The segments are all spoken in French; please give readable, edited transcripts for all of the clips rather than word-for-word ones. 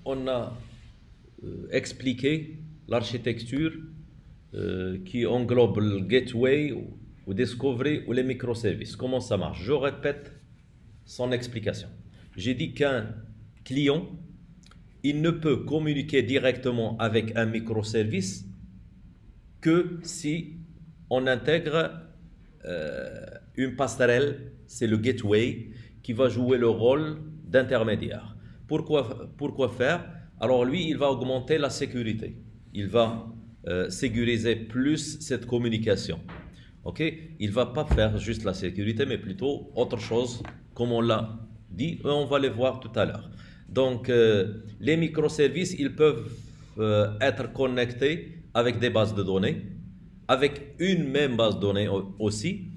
on a expliqué l'architecture qui englobe le gateway ou discovery ou les microservices. Comment ça marche? Je répète son explication. J'ai dit qu'un client, il ne peut communiquer directement avec un microservice que si on intègre une passerelle, c'est le gateway, qui va jouer le rôle d'intermédiaire. Pourquoi faire? Alors lui, il va augmenter la sécurité. Il va sécuriser plus cette communication. Ok? Il ne va pas faire juste la sécurité, mais plutôt autre chose, comme on l'a dit, et on va les voir tout à l'heure. Donc, les microservices, ils peuvent être connectés avec des bases de données, avec une même base de données aussi,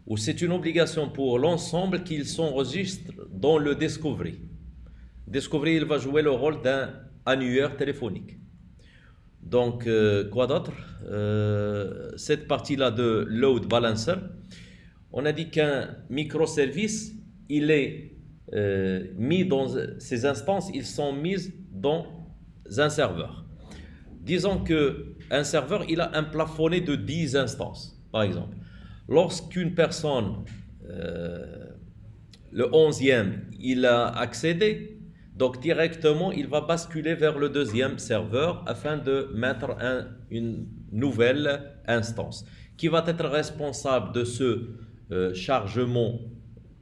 ou c'est une obligation pour l'ensemble qu'ils s'enregistrent dans le Discovery. Discovery, il va jouer le rôle d'un annuaire téléphonique. Donc, quoi d'autre? Cette partie-là de load balancer, on a dit qu'un microservice, il est mis dans ces instances, ils sont mis dans un serveur. Disons qu'un serveur, il a un plafonné de 10 instances, par exemple. Lorsqu'une personne, le 11e, il a accédé, donc directement, il va basculer vers le deuxième serveur afin de mettre une nouvelle instance qui va être responsable de ce chargement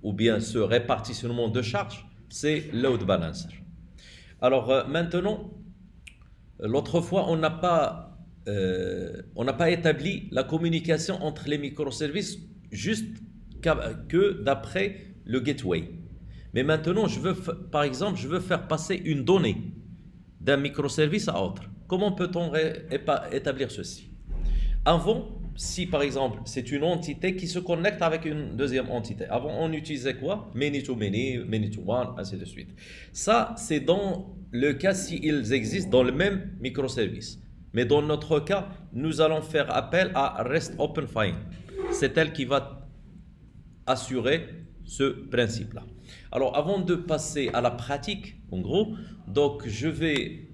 ou bien ce répartitionnement de charge, c'est load balancer. Alors maintenant, l'autre fois, on n'a pas établi la communication entre les microservices juste que d'après le gateway. Mais maintenant, par exemple, je veux faire passer une donnée d'un microservice à autre. Comment peut-on établir ceci? Avant, si par exemple, c'est une entité qui se connecte avec une deuxième entité. Avant, on utilisait quoi? Many to many, many to one, ainsi de suite. Ça, c'est dans le cas s'ils existent dans le même microservice. Mais dans notre cas, nous allons faire appel à REST Open Find. C'est elle qui va assurer ce principe-là. Alors, avant de passer à la pratique, en gros, donc je vais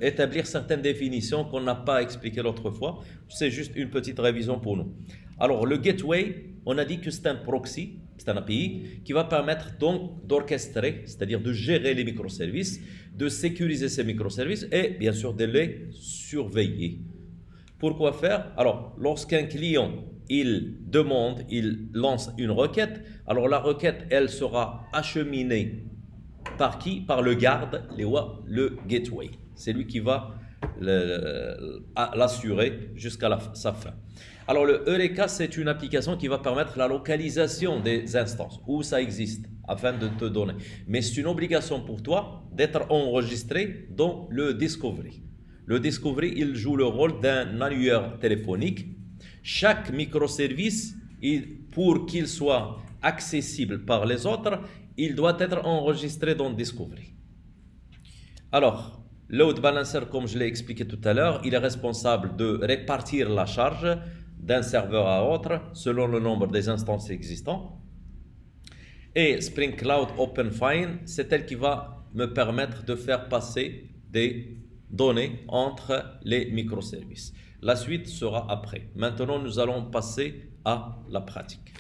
établir certaines définitions qu'on n'a pas expliquées l'autre fois. C'est juste une petite révision pour nous. Alors, le gateway, on a dit que c'est un proxy, c'est un API qui va permettre donc d'orchestrer, c'est-à-dire de gérer les microservices, de sécuriser ces microservices et bien sûr de les surveiller. Pourquoi faire? Alors, lorsqu'un client il lance une requête, alors la requête, elle sera acheminée par qui? Par le garde, le gateway. C'est lui qui va l'assurer jusqu'à sa fin. Alors le Eureka, c'est une application qui va permettre la localisation des instances, où ça existe, afin de te donner. Mais c'est une obligation pour toi d'être enregistré dans le Discovery. Le Discovery, il joue le rôle d'un annuaire téléphonique. Chaque microservice, pour qu'il soit accessible par les autres, il doit être enregistré dans Discovery. Alors, Load Balancer, comme je l'ai expliqué tout à l'heure, il est responsable de répartir la charge d'un serveur à autre selon le nombre des instances existantes. Et Spring Cloud Open Find, c'est elle qui va me permettre de faire passer des données entre les microservices. La suite sera après. Maintenant, nous allons passer à la pratique.